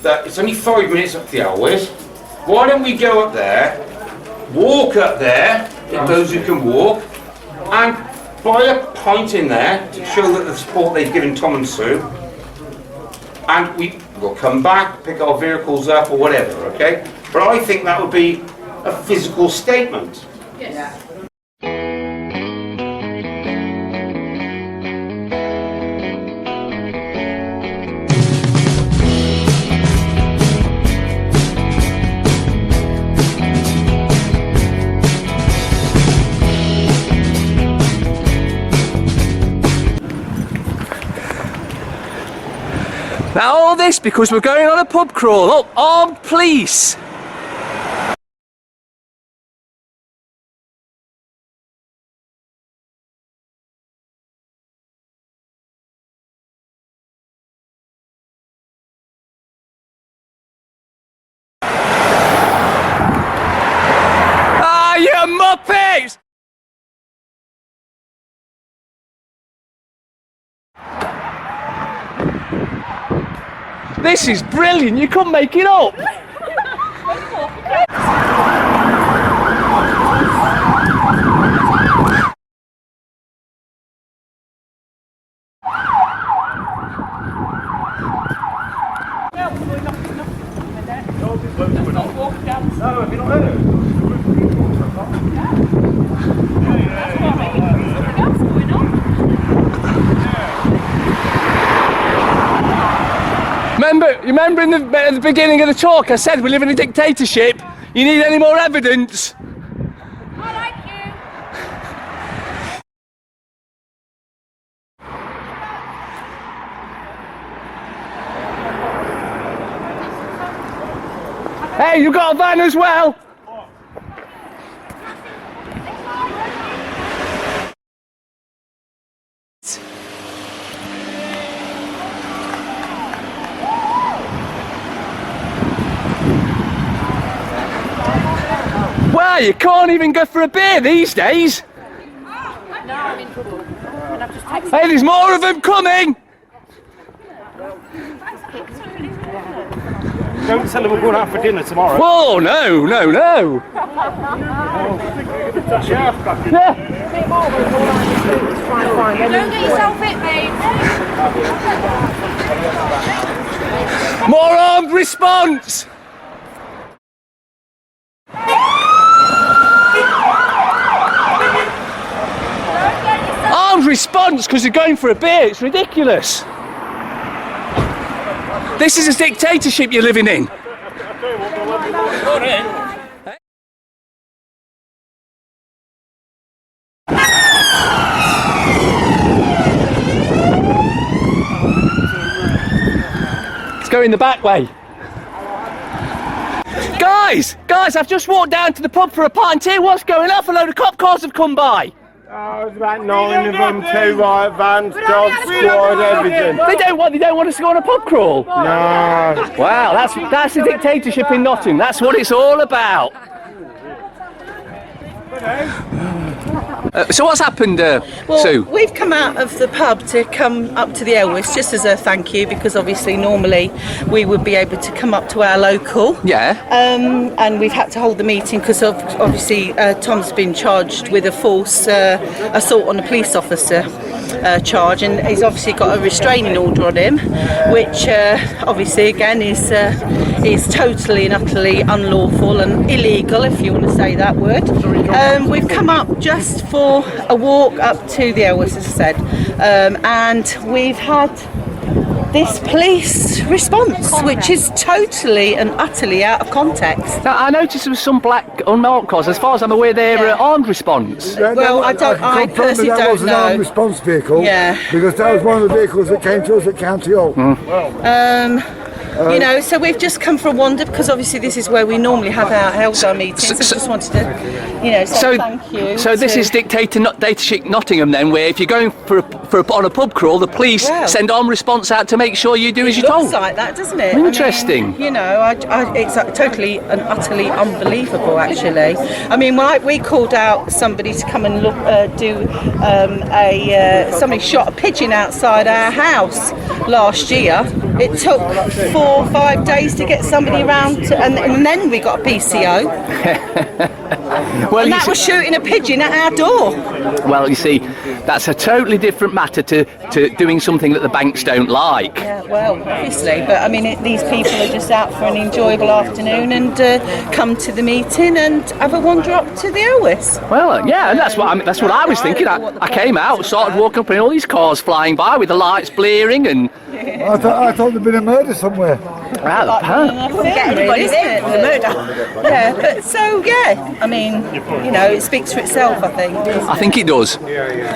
that it's only 5 minutes up the Elwes. Why don't we go up there, walk up there, if those who can walk, and buy a pint in there to show that the support they've given Tom and Sue, and we'll come back, pick our vehicles up or whatever, okay? But I think that would be a physical statement. Yes. Now all this because we're going on a pub crawl. Oh, armed police! Ah, you muppets! This is brilliant, you couldn't make it up! Remember in the beginning of the talk I said we live in a dictatorship? You need any more evidence? I like you. Hey, you got a van as well? Well, you can't even go for a beer these days. No, I'm in trouble. Hey, there's more of them coming! Don't tell them we're going out for dinner tomorrow. Oh, no. Don't get yourself hit, mate. More armed response! Armed response because they're going for a beer, it's ridiculous. This is a dictatorship you're living in. Let's go in the back way. Guys, I've just walked down to the pub for a pint here. What's going on? A load of cop cars have come by. Oh, there's about 9 of them, 2 riot vans, dog squad, everything. They don't want us to go on a pub crawl. No. Wow, that's the dictatorship in Nottingham. That's what it's all about. So what's happened, Well, Sue? we've come out of the pub to come up to the Elwes just as a thank you, because obviously normally we would be able to come up to our local. Yeah. And we've had to hold the meeting because obviously Tom's been charged with a false assault on a police officer charge, and he's obviously got a restraining order on him, which obviously again is totally and utterly unlawful and illegal, if you want to say that word. We've come up just for a walk up to the Elwes, as I said, and we've had this police response, which is totally and utterly out of context. Now, I noticed there was some black unmarked cars. As far as I'm aware, they're armed response. Well, I personally that don't was an know. armed response vehicle. Yeah. Because that was one of the vehicles that came to us at County Hall. You know, so we've just come for a wander because obviously this is where we normally have our Helgar meetings. So just wanted to, you know, say thank you. So this is dictatorship Nottingham then, where if you're going on a pub crawl, the police send armed response out to make sure you do as you're told. It looks like that, doesn't it? Interesting. I mean, you know, it's totally and utterly unbelievable, actually. I mean, we called out somebody to come and look, somebody shot a pigeon outside our house last year. It took 4 or 5 days to get somebody around, and then we got a PCO. Well, And you that see, was shooting a pigeon at our door. well, you see, that's a totally different matter to doing something that the banks don't like. Yeah, well, obviously, but I mean, these people are just out for an enjoyable afternoon and come to the meeting and have a wander up to the Elwes. Well, yeah, and that's what I was thinking. I came out, started walking up, and all these cars flying by with the lights blaring, and I thought there'd been a murder somewhere. well, Anybody's there for the murder. Yeah, but so yeah, I mean, you know, it speaks for itself, I think. I think it does.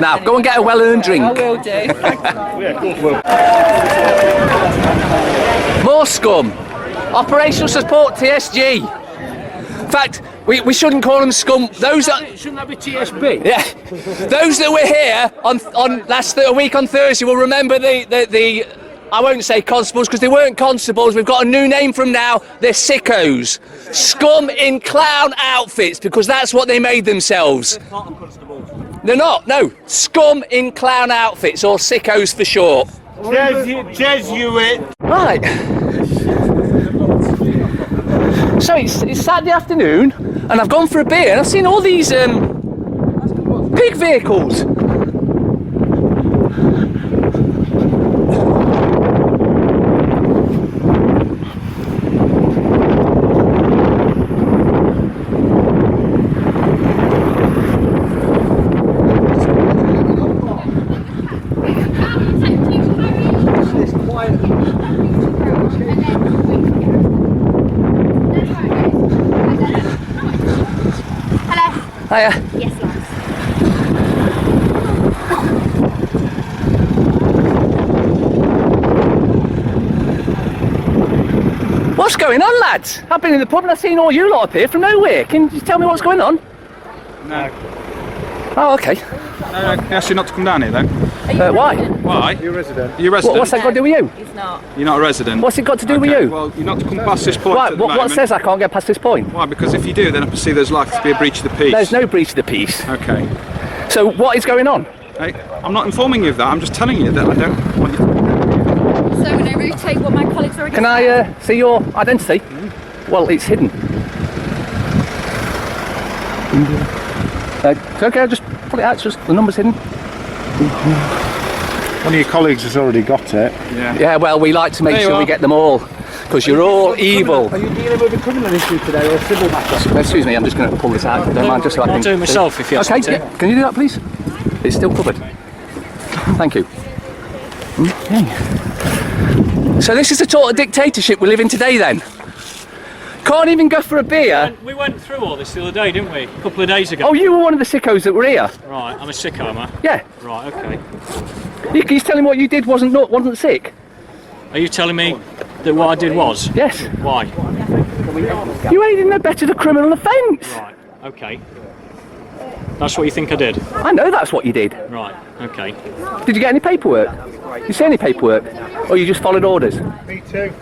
Now, go and get a well-earned drink. I will do. More scum. Operational support TSG. In fact, we shouldn't call them scum. Those that Shouldn't that be TSB? yeah, those that were here on last week on Thursday will remember the I won't say constables because they weren't constables. We've got a new name from now. They're sickos. Scum in clown outfits because that's what they made themselves. They're not. No, scum in clown outfits or sickos for short. Jesuit. Right. So it's Saturday afternoon, and I've gone for a beer, and I've seen all these big vehicles. Hiya. Yes, lads. What's going on, lads? I've been in the pub and I've seen all you lot up here from nowhere. Can you tell me what's going on? No. Oh, okay. No, I asked you not to come down here then. Why? Why? You're a resident. You're a resident? What's that got to do with you? He's not. You're not a resident? What's it got to do with Okay, you? well, you're not to come past this point Right, at the what moment. says I can't get past this point? Why? Because if you do, then I perceive there's likely to be a breach of the peace. There's no breach of the peace. Okay. So what is going on? Hey, I'm not informing you of that, I'm just telling you that I don't want you to... So we're going to retake what my colleagues already Can I see your identity? Well, it's hidden. It's okay, I'll just pull it out, it's just the number's hidden. One of your colleagues has already got it. Yeah. Yeah, well, we like to make There you sure we are. get them all, because you're all evil. Are you dealing with a criminal issue today or a civil matter? Excuse me, I'm just going to pull this out, if you don't mind, just so I can... I'll do it myself if you ask Okay, me to. yeah. Can you do that, please? It's still covered. Thank you. Okay. So this is the sort of dictatorship we live in today, then? Can't even go for a beer? We went through all this the other day, didn't we? A couple of days ago. Oh, you were one of the sickos that were here? Right, I'm a sicko, am I? Yeah. Right, okay. He's telling me what you did wasn't sick? Are you telling me that what I did was? Yes. Why? You aided and abetted a criminal offence. Right, okay. That's what you think I did? I know that's what you did. Right, okay. Did you get any paperwork? Did you see any paperwork? Or you just followed orders? Me too.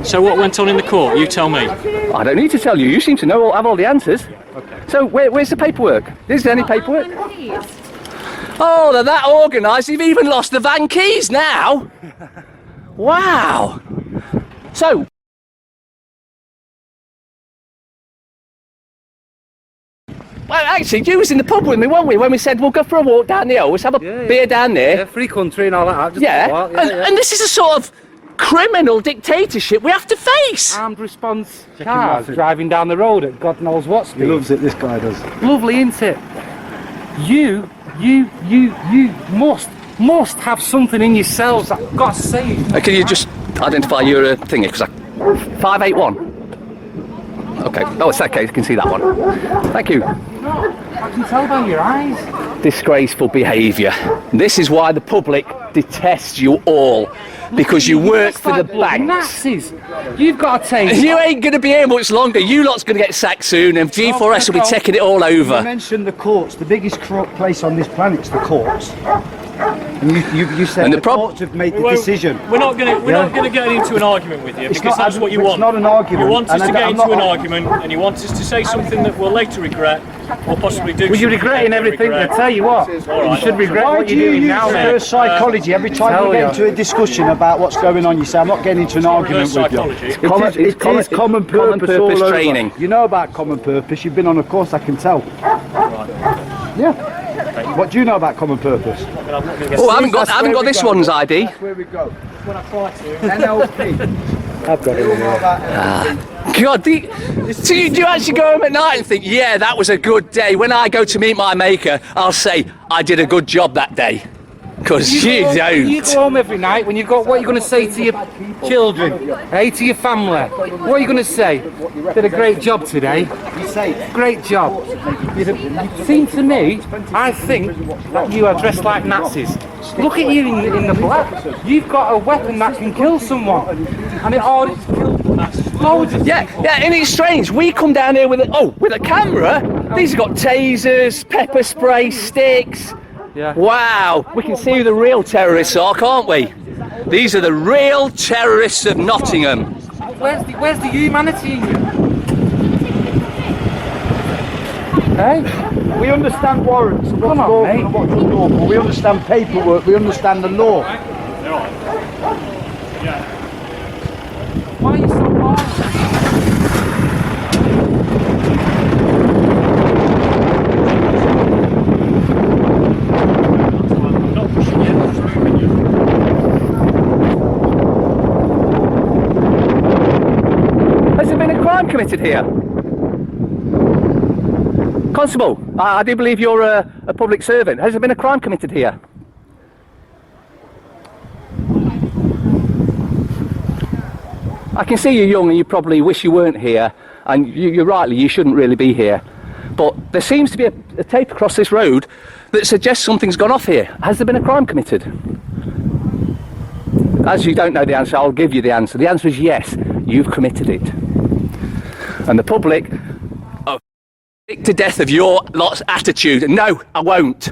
So what went on in the court? You tell me. I don't need to tell you. You seem to know, have all the answers. Okay. So where's the paperwork? Is there any paperwork? Oh, they're that organised. You've even lost the van keys now. Wow. So. Well, actually, you was in the pub with me, weren't we? When we said we'll go for a walk down the Elwes, have a beer down there. Yeah, free country and all that. Just Yeah, a while. and this is a sort of criminal dictatorship we have to face. Armed response cars driving down the road at God knows what speed. He loves it, this guy does. Lovely, isn't it? You must have something in yourselves that got to say. Can you just identify your thingy? Because 581. Okay. Oh, it's okay. You can see that one. Thank you. I can tell by your eyes. Disgraceful behaviour. This is why the public detests you all. Because you work for the banks. Nazis. You've got to take. You ain't going to be here much longer. You lot's going to get sacked soon, and G4S will be taking it all You over. mentioned the courts. The biggest corrupt place on this planet is the courts. And you said And the the prob- courts have made the decision. We're not going to get into an argument with you because that's what you want. It's not an argument. You want us and to get I'm into not- an argument, and you want us to say something that we'll later regret, or possibly do. Well, you're regretting everything. I tell you what, you should regret Why what do you're you doing use now, mate. reverse psychology every time Tell you get you. into a discussion about what's going on? You say, I'm not getting into an argument with you. psychology. It is common purpose, purpose all over. training. You know about common purpose. You've been on a course, I can tell. Yeah. What do you know about common purpose? Oh, I haven't got this one's ID. That's where we go. NLP. I've got it. God, do you actually go home at night and think, yeah, that was a good day? When I go to meet my maker, I'll say, I did a good job that day. Because you don't. You go home every night when you've got what you're going to say to your children, hey, to your family. What are you going to say? Did a great job today. Great job. It seems to me, I think that you are dressed like Nazis. Look at you in the black. You've got a weapon that can kill someone, and it already killed loads of people. Yeah, and it's strange. We come down here with a camera. These have got tasers, pepper spray, sticks. Yeah. Wow, we can see who the real terrorists are, can't we? These are the real terrorists of Nottingham. Where's the humanity in you? Hey? We understand warrants and what's Come on, lawful mate. and what's unlawful. We understand paperwork. We understand the law. Why are you so violent? Has there been a crime committed here? Constable, I do believe you're a public servant. Has there been a crime committed here? I can see you're young and you probably wish you weren't here, and you're rightly, you shouldn't really be here. But there seems to be a tape across this road that suggests something's gone off here. Has there been a crime committed? As you don't know the answer, I'll give you the answer. The answer is yes, you've committed it. And the public are sick to death of your lot's attitude. No, I won't.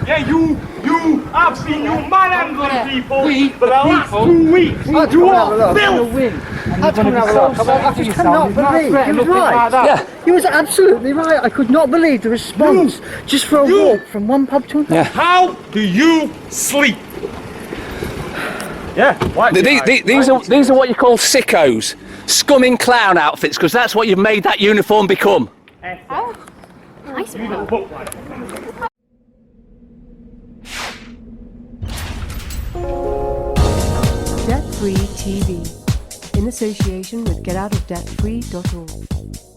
Yeah, you have seen you manhandling people for the last people. 2 weeks. You are filth. I just cannot believe he was right. Yeah. He was absolutely right. I could not believe the response just for a walk from one pub to another. Yeah. How do you sleep? Yeah. These are what you call sickos. Scumming clown outfits, because that's what you've made that uniform become. Nice one. Debt Free TV, in association with GetOutOfDebtFree.org.